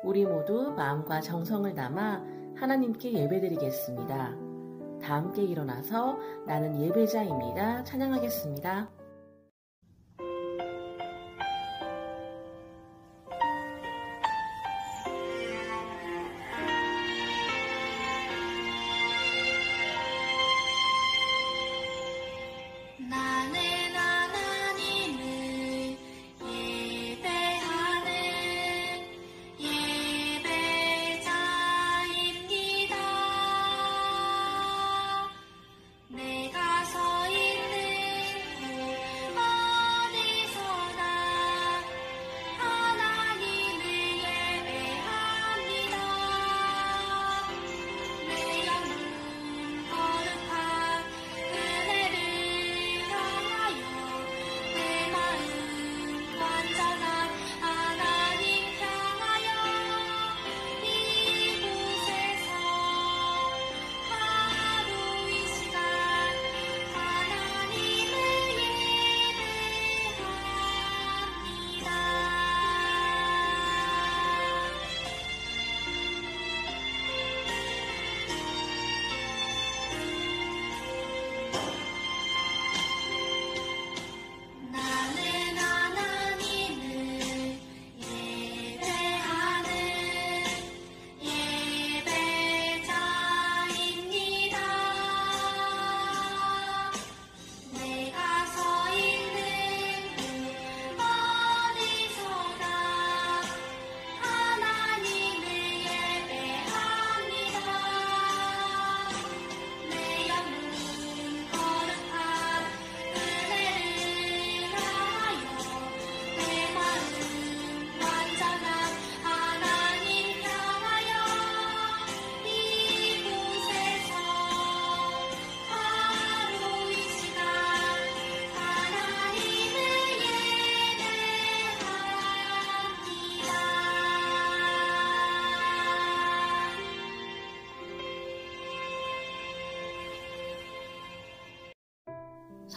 우리 모두 마음과 정성을 담아 하나님께 예배드리겠습니다. 다 함께 일어나서 나는 예배자입니다. 찬양하겠습니다.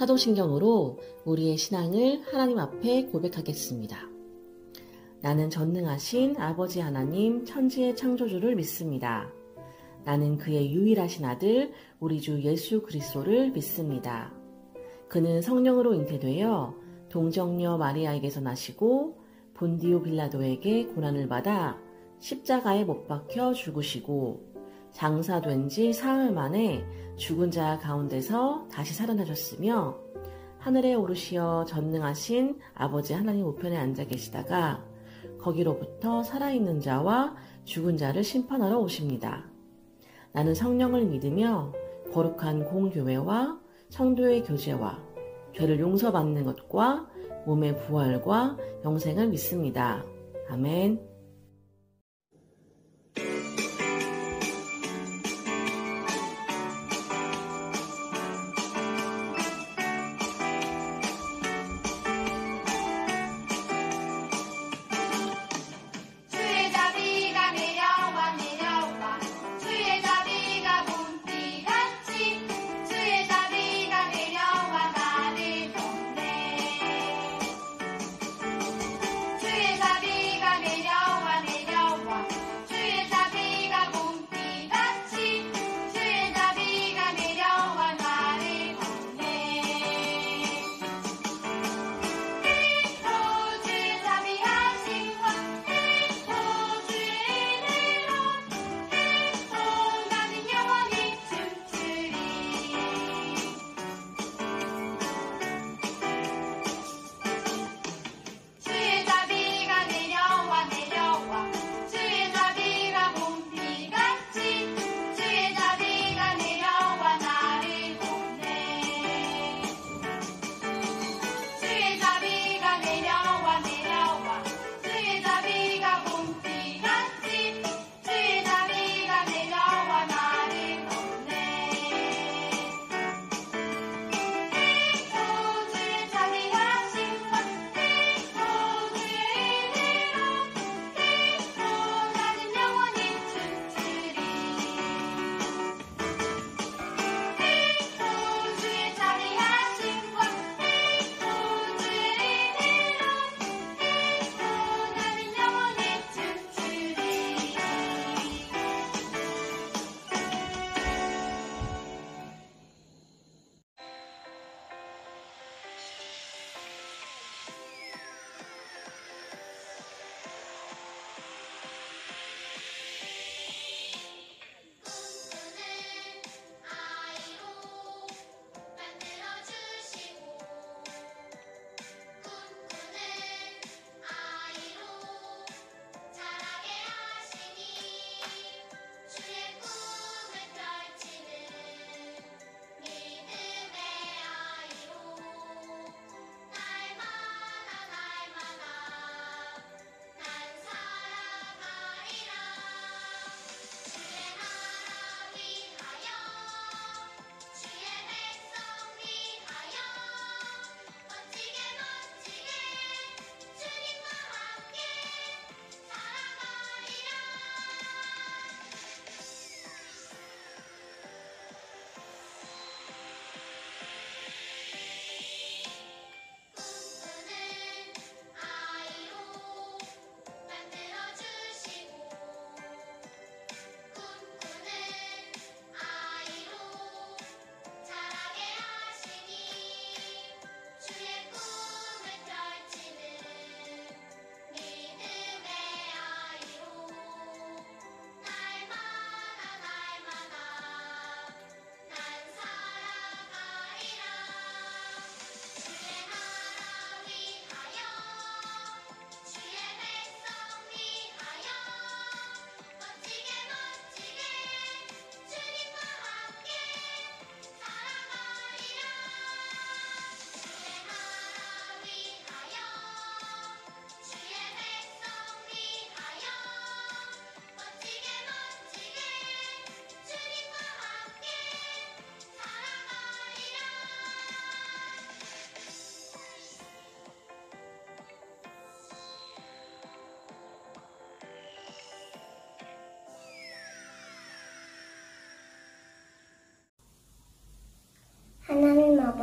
사도신경으로 우리의 신앙을 하나님 앞에 고백하겠습니다. 나는 전능하신 아버지 하나님 천지의 창조주를 믿습니다. 나는 그의 유일하신 아들 우리 주 예수 그리스도를 믿습니다. 그는 성령으로 잉태되어 동정녀 마리아에게서 나시고 본디오 빌라도에게 고난을 받아 십자가에 못 박혀 죽으시고 장사된 지 사흘 만에 죽은 자 가운데서 다시 살아나셨으며 하늘에 오르시어 전능하신 아버지 하나님 우편에 앉아 계시다가 거기로부터 살아있는 자와 죽은 자를 심판하러 오십니다. 나는 성령을 믿으며 거룩한 공교회와 성도의 교제와 죄를 용서받는 것과 몸의 부활과 영생을 믿습니다. 아멘. 주의 자비가 내려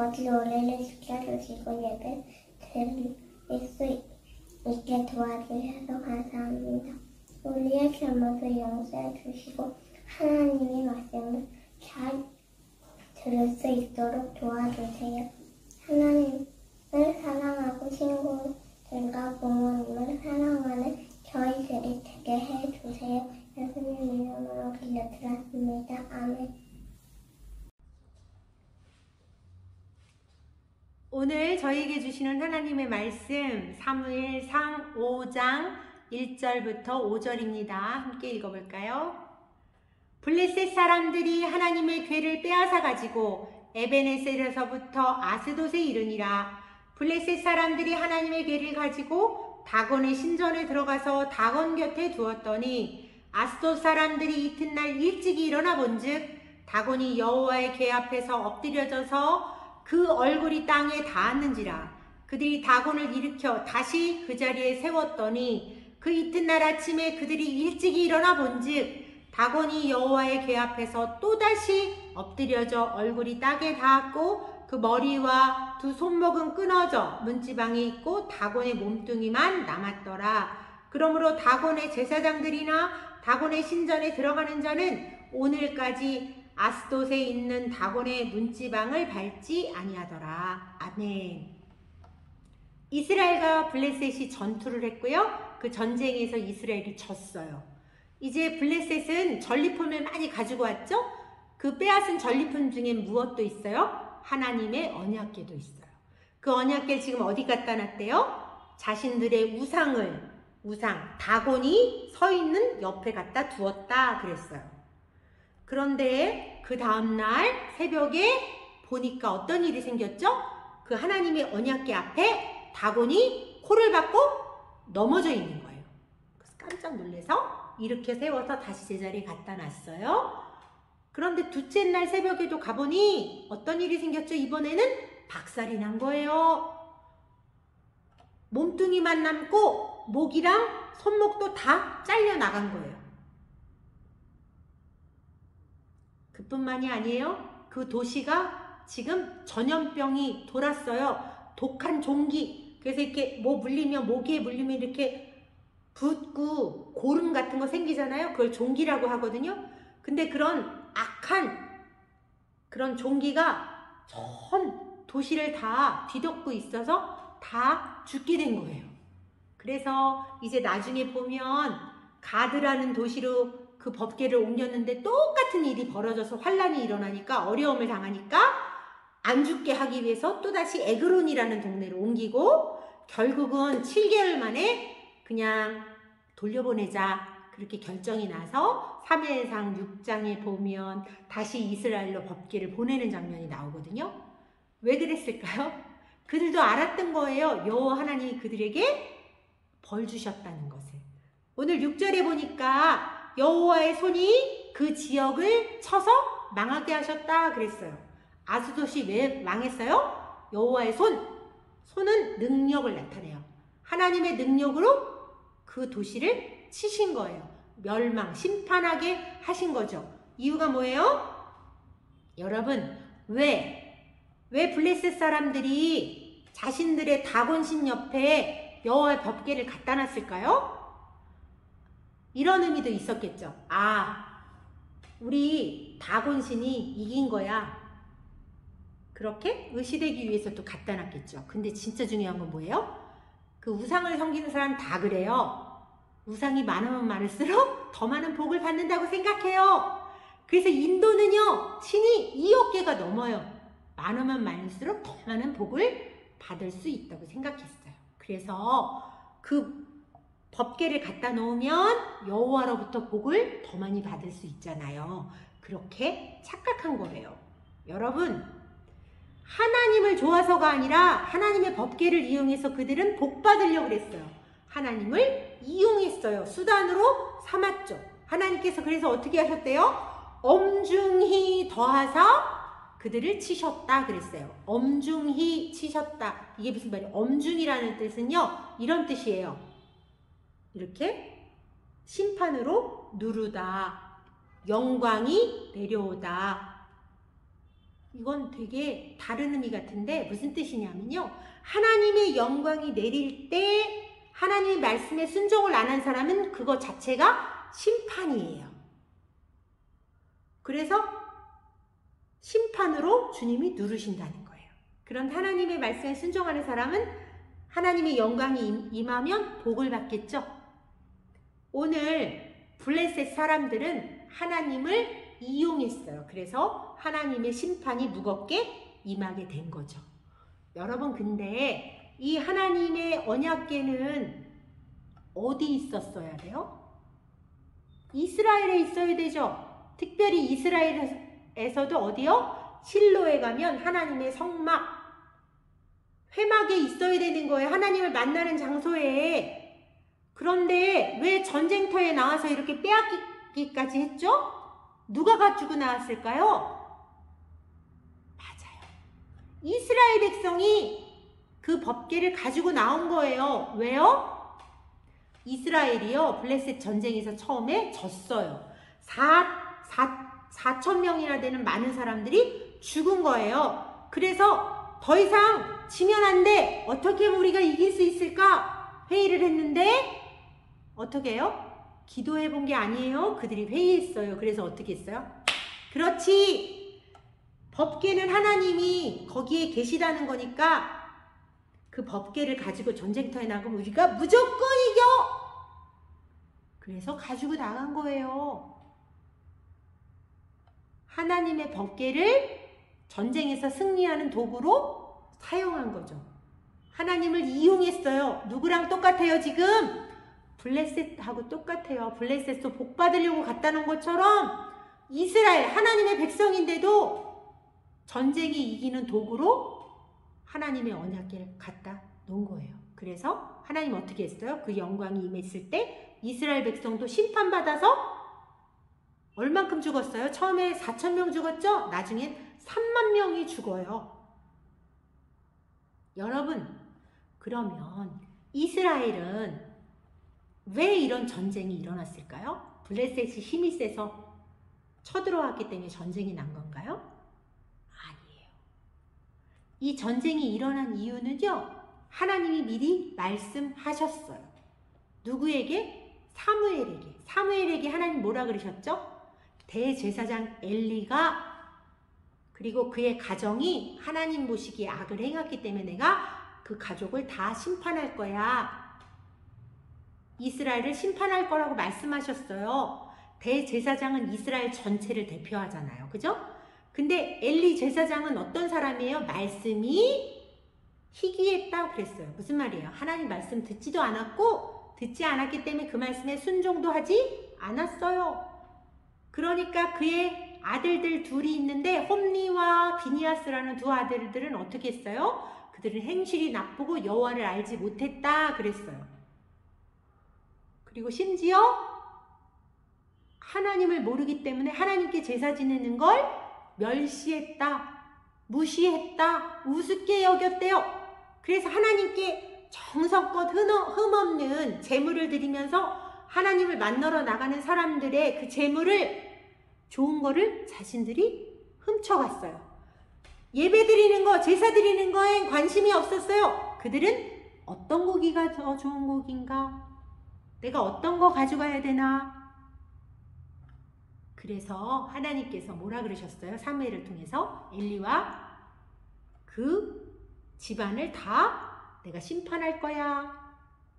아버지 노래를 지켜주시고 예배 드릴 수 있게 도와주셔서 감사합니다. 우리의 잘못을 용서해 주시고 하나님의 말씀을 잘 들을 수 있도록 도와주세요. 하나님을 사랑하고 친구들과 부모님을 사랑하는 저희들이 되게 해주세요. 예수님 이름으로 기도드렸습니다. 아멘. 오늘 저희에게 주시는 하나님의 말씀 사무엘상 5장 1절부터 5절입니다. 함께 읽어볼까요? 블레셋 사람들이 하나님의 궤를 빼앗아 가지고 에베네셀에서부터 아스돗에 이르니라. 블레셋 사람들이 하나님의 궤를 가지고 다곤의 신전에 들어가서 다곤 곁에 두었더니 아스돗 사람들이 이튿날 일찍이 일어나 본즉 다곤이 여호와의 궤 앞에서 엎드려져서 그 얼굴이 땅에 닿았는지라. 그들이 다곤을 일으켜 다시 그 자리에 세웠더니 그 이튿날 아침에 그들이 일찍이 일어나 본즉 다곤이 여호와의 궤 앞에서 또다시 엎드려져 얼굴이 땅에 닿았고 그 머리와 두 손목은 끊어져 문지방이 있고 다곤의 몸뚱이만 남았더라. 그러므로 다곤의 제사장들이나 다곤의 신전에 들어가는 자는 오늘까지 아스돗에 있는 다곤의 문지방을 밟지 아니하더라. 아멘. 이스라엘과 블레셋이 전투를 했고요. 그 전쟁에서 이스라엘이 졌어요. 이제 블레셋은 전리품을 많이 가지고 왔죠. 그 빼앗은 전리품 중에 무엇도 있어요? 하나님의 언약궤도 있어요. 그 언약궤를 지금 어디 갖다 놨대요? 자신들의 우상 다곤이 서 있는 옆에 갖다 두었다 그랬어요. 그런데 그 다음날 새벽에 보니까 어떤 일이 생겼죠? 그 하나님의 언약궤 앞에 다곤이 코를 박고 넘어져 있는 거예요. 그래서 깜짝 놀라서 일으켜 세워서 다시 제자리에 갖다 놨어요. 그런데 둘째 날 새벽에도 가보니 어떤 일이 생겼죠? 이번에는 박살이 난 거예요. 몸뚱이만 남고 목이랑 손목도 다 잘려 나간 거예요. 그뿐만이 아니에요. 그 도시가 지금 전염병이 돌았어요. 독한 종기. 그래서 이렇게 뭐 물리면, 모기에 물리면 이렇게 붓고 고름 같은 거 생기잖아요. 그걸 종기라고 하거든요. 근데 그런 악한 그런 종기가 전 도시를 다 뒤덮고 있어서 다 죽게 된 거예요. 그래서 이제 나중에 보면 가드라는 도시로 그 법궤를 옮겼는데 똑같은 일이 벌어져서 환란이 일어나니까 어려움을 당하니까 안 죽게 하기 위해서 또다시 에그론이라는 동네로 옮기고 결국은 7개월 만에 그냥 돌려보내자 그렇게 결정이 나서 사무엘상 6장에 보면 다시 이스라엘로 법궤를 보내는 장면이 나오거든요. 왜 그랬을까요? 그들도 알았던 거예요. 여호와 하나님이 그들에게 벌 주셨다는 것을. 오늘 6절에 보니까 여호와의 손이 그 지역을 쳐서 망하게 하셨다 그랬어요. 아스돗이 왜 망했어요? 여호와의 손은 능력을 나타내요. 하나님의 능력으로 그 도시를 치신 거예요. 멸망, 심판하게 하신 거죠. 이유가 뭐예요? 여러분, 왜 블레셋 사람들이 자신들의 다곤신 옆에 여호와의 법궤를 갖다 놨을까요? 이런 의미도 있었겠죠. 아, 우리 다곤신이 이긴 거야. 그렇게 의시되기 위해서 또 갖다 놨겠죠. 근데 진짜 중요한 건 뭐예요? 그 우상을 섬기는 사람 다 그래요. 우상이 많으면 많을수록 더 많은 복을 받는다고 생각해요. 그래서 인도는요, 신이 2억 개가 넘어요. 많으면 많을수록 더 많은 복을 받을 수 있다고 생각했어요. 그래서 그 법궤를 갖다 놓으면 여호와로부터 복을 더 많이 받을 수 있잖아요. 그렇게 착각한 거예요. 여러분, 하나님을 좋아서가 아니라 하나님의 법궤를 이용해서 그들은 복 받으려고 그랬어요. 하나님을 이용했어요. 수단으로 삼았죠. 하나님께서 그래서 어떻게 하셨대요? 엄중히 더하사 그들을 치셨다 그랬어요. 엄중히 치셨다. 이게 무슨 말이에요? 엄중이라는 뜻은요, 이런 뜻이에요. 이렇게 심판으로 누르다, 영광이 내려오다. 이건 되게 다른 의미 같은데 무슨 뜻이냐면요. 하나님의 영광이 내릴 때 하나님의 말씀에 순종을 안 한 사람은 그거 자체가 심판이에요. 그래서 심판으로 주님이 누르신다는 거예요. 그런 하나님의 말씀에 순종하는 사람은 하나님의 영광이 임하면 복을 받겠죠. 오늘 블레셋 사람들은 하나님을 이용했어요. 그래서 하나님의 심판이 무겁게 임하게 된 거죠. 여러분, 근데 이 하나님의 언약궤는 어디 있었어야 돼요? 이스라엘에 있어야 되죠. 특별히 이스라엘에서도 어디요? 실로에 가면 하나님의 성막, 회막에 있어야 되는 거예요. 하나님을 만나는 장소에. 그런데 왜 전쟁터에 나와서 이렇게 빼앗기까지 했죠? 누가 가지고 나왔을까요? 맞아요. 이스라엘 백성이 그 법궤를 가지고 나온 거예요. 왜요? 이스라엘이요, 블레셋 전쟁에서 처음에 졌어요. 4,000명이나 되는 많은 사람들이 죽은 거예요. 그래서 더 이상 지면 안 돼. 어떻게 하면 우리가 이길 수 있을까? 회의를 했는데 어떻게 해요? 기도해 본 게 아니에요. 그들이 회의했어요. 그래서 어떻게 했어요? 그렇지. 법궤는 하나님이 거기에 계시다는 거니까 그 법궤를 가지고 전쟁터에 나가면 우리가 무조건 이겨. 그래서 가지고 나간 거예요. 하나님의 법궤를 전쟁에서 승리하는 도구로 사용한 거죠. 하나님을 이용했어요. 누구랑 똑같아요, 지금? 블레셋하고 똑같아요. 블레셋도 복 받으려고 갖다 놓은 것처럼 이스라엘, 하나님의 백성인데도 전쟁이 이기는 도구로 하나님의 언약궤를 갖다 놓은 거예요. 그래서 하나님 어떻게 했어요? 그 영광이 임했을 때 이스라엘 백성도 심판받아서 얼만큼 죽었어요? 처음에 4,000명 죽었죠? 나중엔 3만 명이 죽어요. 여러분, 그러면 이스라엘은 왜 이런 전쟁이 일어났을까요? 블레셋이 힘이 세서 쳐들어왔기 때문에 전쟁이 난 건가요? 아니에요. 이 전쟁이 일어난 이유는요, 하나님이 미리 말씀하셨어요. 누구에게? 사무엘에게. 사무엘에게 하나님 뭐라 그러셨죠? 대제사장 엘리가, 그리고 그의 가정이 하나님 보시기에 악을 행했기 때문에 내가 그 가족을 다 심판할 거야. 이스라엘을 심판할 거라고 말씀하셨어요. 대제사장은 이스라엘 전체를 대표하잖아요. 그죠? 근데 엘리 제사장은 어떤 사람이에요? 말씀이 희귀했다 그랬어요. 무슨 말이에요? 하나님 말씀 듣지도 않았고 듣지 않았기 때문에 그 말씀에 순종도 하지 않았어요. 그러니까 그의 아들들 둘이 있는데 홈리와 비니아스라는 두 아들들은 어떻게 했어요? 그들은 행실이 나쁘고 여호와를 알지 못했다 그랬어요. 그리고 심지어 하나님을 모르기 때문에 하나님께 제사 지내는 걸 멸시했다, 무시했다, 우습게 여겼대요. 그래서 하나님께 정성껏 흠없는 제물을 드리면서 하나님을 만나러 나가는 사람들의 그 제물을, 좋은 거를 자신들이 훔쳐갔어요. 예배 드리는 거, 제사 드리는 거엔 관심이 없었어요. 그들은 어떤 고기가 더 좋은 고기인가? 내가 어떤 거 가져가야 되나? 그래서 하나님께서 뭐라 그러셨어요? 사무엘을 통해서 엘리와 그 집안을 다 내가 심판할 거야.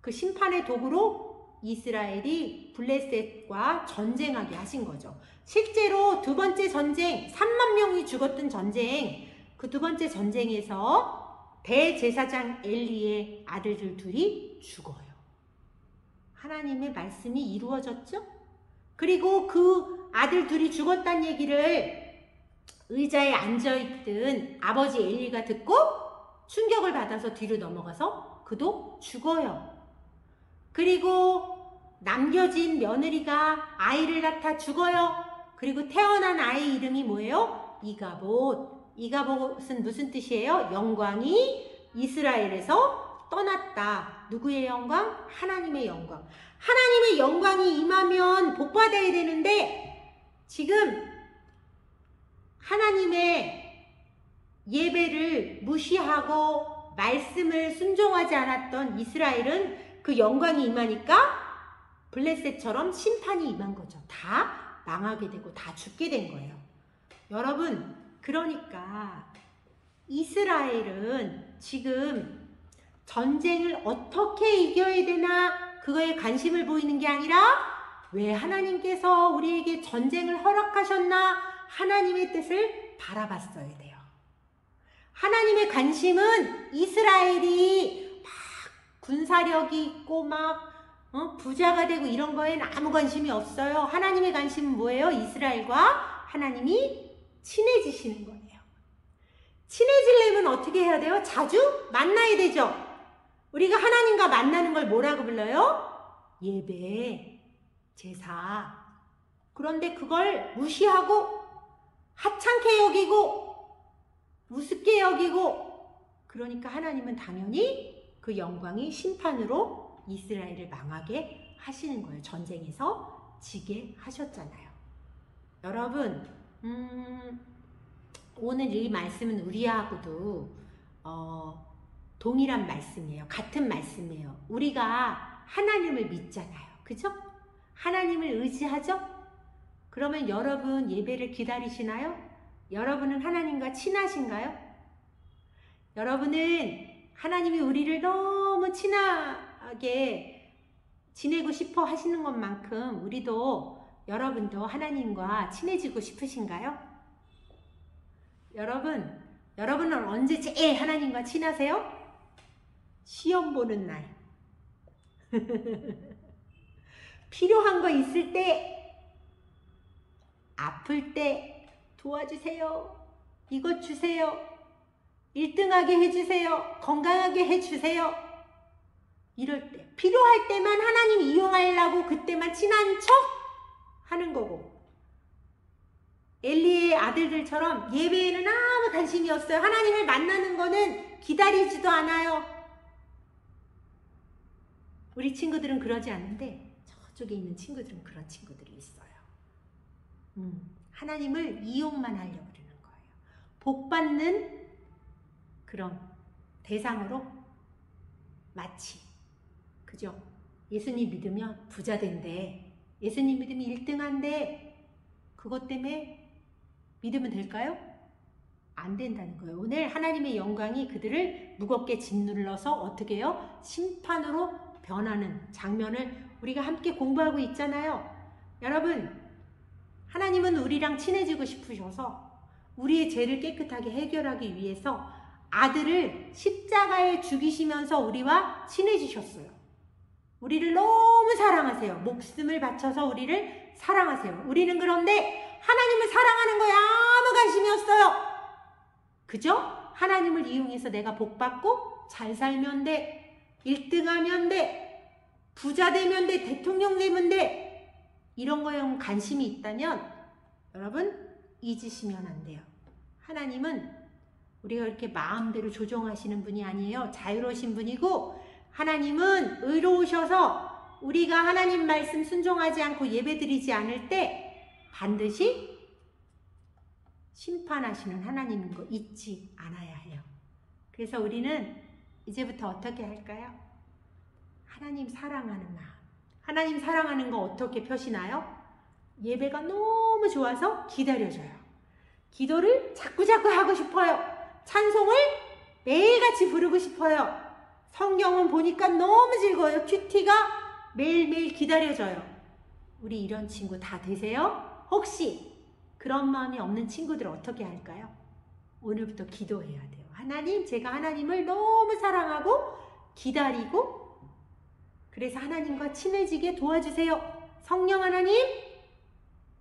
그 심판의 도구로 이스라엘이 블레셋과 전쟁하게 하신 거죠. 실제로 두 번째 전쟁, 3만 명이 죽었던 전쟁, 그 두 번째 전쟁에서 대제사장 엘리의 아들들 둘이 죽어요. 하나님의 말씀이 이루어졌죠? 그리고 그 아들 둘이 죽었다는 얘기를 의자에 앉아있던 아버지 엘리가 듣고 충격을 받아서 뒤로 넘어가서 그도 죽어요. 그리고 남겨진 며느리가 아이를 낳다 죽어요. 그리고 태어난 아이 이름이 뭐예요? 이가봇. 이가봇은 무슨 뜻이에요? 영광이 이스라엘에서 떠났다. 누구의 영광? 하나님의 영광. 하나님의 영광이 임하면 복받아야 되는데 지금 하나님의 예배를 무시하고 말씀을 순종하지 않았던 이스라엘은 그 영광이 임하니까 블레셋처럼 심판이 임한 거죠. 다 망하게 되고 다 죽게 된 거예요. 여러분, 그러니까 이스라엘은 지금 전쟁을 어떻게 이겨야 되나 그거에 관심을 보이는 게 아니라 왜 하나님께서 우리에게 전쟁을 허락하셨나 하나님의 뜻을 바라봤어야 돼요. 하나님의 관심은 이스라엘이 막 군사력이 있고 막 부자가 되고 이런 거에는 아무 관심이 없어요. 하나님의 관심은 뭐예요? 이스라엘과 하나님이 친해지시는 거예요. 친해지려면 어떻게 해야 돼요? 자주 만나야 되죠. 우리가 하나님과 만나는 걸 뭐라고 불러요? 예배, 제사. 그런데 그걸 무시하고 하찮게 여기고 우습게 여기고, 그러니까 하나님은 당연히 그 영광이 심판으로 이스라엘을 망하게 하시는 거예요. 전쟁에서 지게 하셨잖아요. 여러분, 오늘 이 말씀은 우리하고도 동일한 말씀이에요. 같은 말씀이에요. 우리가 하나님을 믿잖아요. 그죠? 하나님을 의지하죠? 그러면 여러분 예배를 기다리시나요? 여러분은 하나님과 친하신가요? 여러분은 하나님이 우리를 너무 친하게 지내고 싶어 하시는 것만큼 우리도, 여러분도 하나님과 친해지고 싶으신가요? 여러분은 언제 제일 하나님과 친하세요? 시험 보는 날. 필요한 거 있을 때, 아플 때 도와주세요. 이것 주세요. 1등하게 해주세요. 건강하게 해주세요. 이럴 때, 필요할 때만 하나님 이용하려고 그때만 친한 척 하는 거고, 엘리의 아들들처럼 예배에는 아무 관심이 없어요. 하나님을 만나는 거는 기다리지도 않아요. 우리 친구들은 그러지 않는데 저쪽에 있는 친구들은 그런 친구들이 있어요. 하나님을 이용만 하려고 그러는 거예요. 복 받는 그런 대상으로 마치, 그죠? 예수님 믿으면 부자 된대. 예수님 믿으면 1등 한대. 그것 때문에 믿으면 될까요? 안 된다는 거예요. 오늘 하나님의 영광이 그들을 무겁게 짓눌러서 어떻게 해요? 심판으로 변하는 장면을 우리가 함께 공부하고 있잖아요. 여러분, 하나님은 우리랑 친해지고 싶으셔서 우리의 죄를 깨끗하게 해결하기 위해서 아들을 십자가에 죽이시면서 우리와 친해지셨어요. 우리를 너무 사랑하세요. 목숨을 바쳐서 우리를 사랑하세요. 우리는 그런데 하나님을 사랑하는 거에 아무 관심이 없어요. 그죠? 하나님을 이용해서 내가 복받고 잘 살면 돼, 1등 하면 돼, 부자 되면 돼, 대통령 되면 돼, 이런 거에 관심이 있다면 여러분 잊으시면 안 돼요. 하나님은 우리가 이렇게 마음대로 조종하시는 분이 아니에요. 자유로우신 분이고, 하나님은 의로우셔서 우리가 하나님 말씀 순종하지 않고 예배드리지 않을 때 반드시 심판하시는 하나님인 거 잊지 않아야 해요. 그래서 우리는 이제부터 어떻게 할까요? 하나님 사랑하는 마음. 하나님 사랑하는 거 어떻게 표시나요? 예배가 너무 좋아서 기다려줘요. 기도를 자꾸자꾸 하고 싶어요. 찬송을 매일같이 부르고 싶어요. 성경은 보니까 너무 즐거워요. 큐티가 매일매일 기다려져요. 우리 이런 친구 다 되세요? 혹시 그런 마음이 없는 친구들 어떻게 할까요? 오늘부터 기도해야 돼요. 하나님, 제가 하나님을 너무 사랑하고 기다리고, 그래서 하나님과 친해지게 도와주세요. 성령 하나님,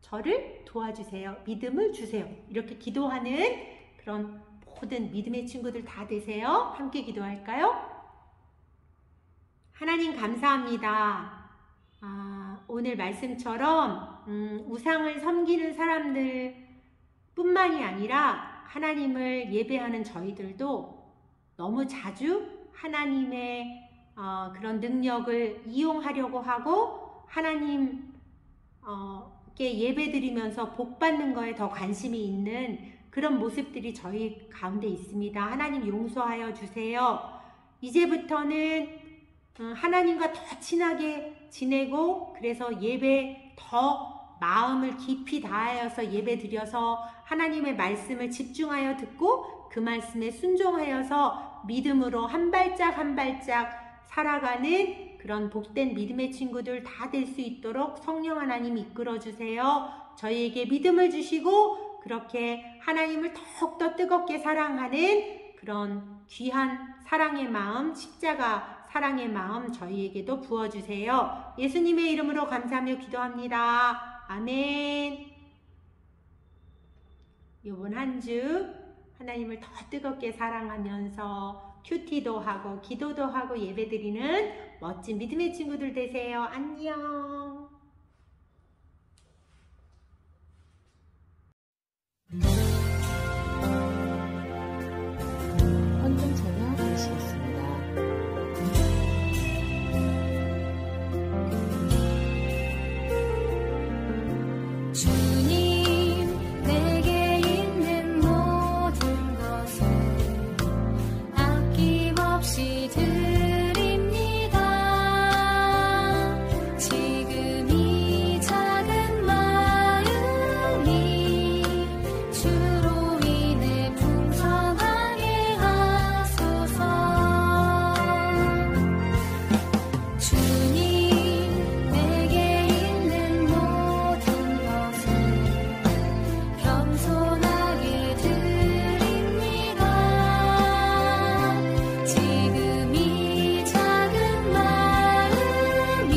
저를 도와주세요. 믿음을 주세요. 이렇게 기도하는 그런 모든 믿음의 친구들 다 되세요. 함께 기도할까요? 하나님 감사합니다. 오늘 말씀처럼 우상을 섬기는 사람들 뿐만이 아니라 하나님을 예배하는 저희들도 너무 자주 하나님의 그런 능력을 이용하려고 하고 하나님께 예배드리면서 복받는 거에 더 관심이 있는 그런 모습들이 저희 가운데 있습니다. 하나님 용서하여 주세요. 이제부터는 하나님과 더 친하게 지내고 그래서 예배 더 마음을 깊이 다하여서 예배 드려서 하나님의 말씀을 집중하여 듣고 그 말씀에 순종하여서 믿음으로 한 발짝 한 발짝 살아가는 그런 복된 믿음의 친구들 다 될 수 있도록 성령 하나님 이끌어 주세요. 저희에게 믿음을 주시고 그렇게 하나님을 더욱더 뜨겁게 사랑하는 그런 귀한 사랑의 마음, 십자가 사랑의 마음 저희에게도 부어주세요. 예수님의 이름으로 감사하며 기도합니다. 아멘. 이번 한 주 하나님을 더 뜨겁게 사랑하면서 큐티도 하고 기도도 하고 예배드리는 멋진 믿음의 친구들 되세요. 안녕. 헌금 찬양 드리시겠습니다. 주님 내게 있는 모든 것을 아낌없이 드립니다. 지금 이 작은 마음이 주로 인해 풍성하게 하소서. 주님 내게 있는 모든 것을 겸손하게 드립니다. 지금 이 작은 마음이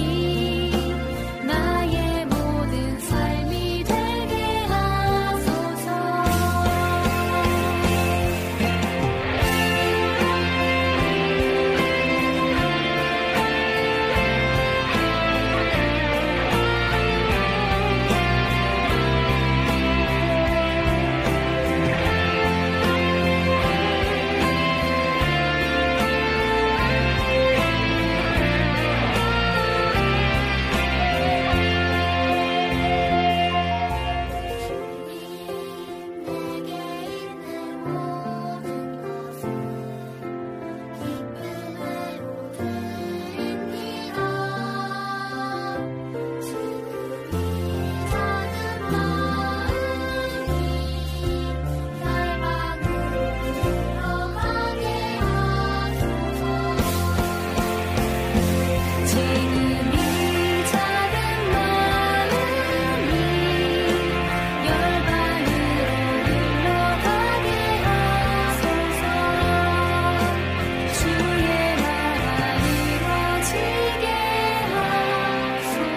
나의 모든 삶이 되게 하소서. 내게 있는 모든 것을 기쁜 대로 드립니다. 지금 이 작은 마음이 날마다 들어가게 하소서. 지금 이 작은 마음이 열반으로 흘러가게 하소서. 주의 나라 이루어지게 하소서.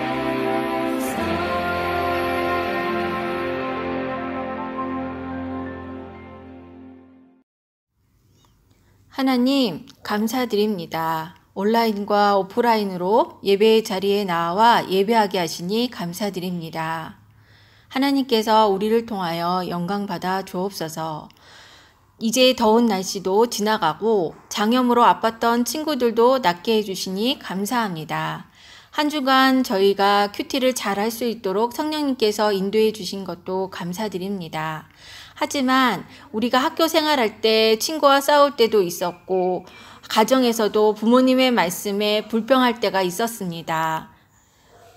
하나님, 감사드립니다. 온라인과 오프라인으로 예배의 자리에 나와 예배하게 하시니 감사드립니다. 하나님께서 우리를 통하여 영광 받아 주옵소서. 이제 더운 날씨도 지나가고 장염으로 아팠던 친구들도 낫게 해주시니 감사합니다. 한 주간 저희가 큐티를 잘 할 수 있도록 성령님께서 인도해 주신 것도 감사드립니다. 하지만 우리가 학교 생활할 때 친구와 싸울 때도 있었고 가정에서도 부모님의 말씀에 불평할 때가 있었습니다.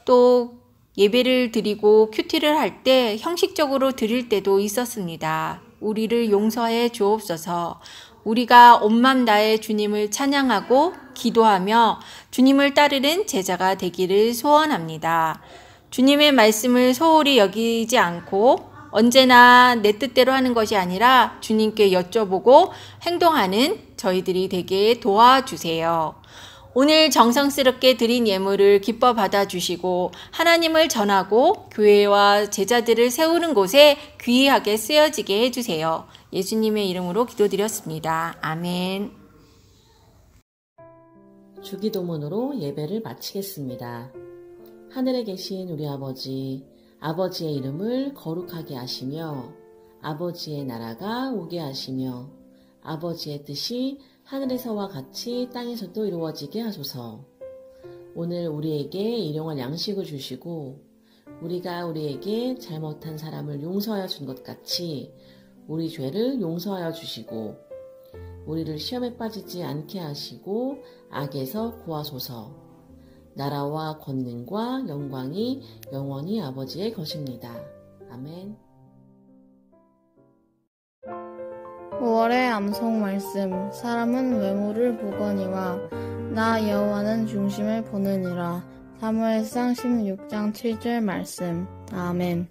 또 예배를 드리고 큐티를 할 때 형식적으로 드릴 때도 있었습니다. 우리를 용서해 주옵소서. 우리가 온 맘 다해 주님을 찬양하고 기도하며 주님을 따르는 제자가 되기를 소원합니다. 주님의 말씀을 소홀히 여기지 않고 언제나 내 뜻대로 하는 것이 아니라 주님께 여쭤보고 행동하는 저희들이 되게 도와주세요. 오늘 정성스럽게 드린 예물을 기뻐 받아주시고 하나님을 전하고 교회와 제자들을 세우는 곳에 귀하게 쓰여지게 해주세요. 예수님의 이름으로 기도드렸습니다. 아멘. 주기도문으로 예배를 마치겠습니다. 하늘에 계신 우리 아버지, 아버지의 이름을 거룩하게 하시며 아버지의 나라가 오게 하시며 아버지의 뜻이 하늘에서와 같이 땅에서도 이루어지게 하소서. 오늘 우리에게 일용할 양식을 주시고 우리가 우리에게 잘못한 사람을 용서하여 준 것 같이 우리 죄를 용서하여 주시고 우리를 시험에 빠지지 않게 하시고 악에서 구하소서. 나라와 권능과 영광이 영원히 아버지의 것입니다. 아멘. 5월의 암송 말씀. 사람은 외모를 보거니와 나 여호와는 중심을 보느니라. 사무엘상 16장 7절 말씀. 아멘.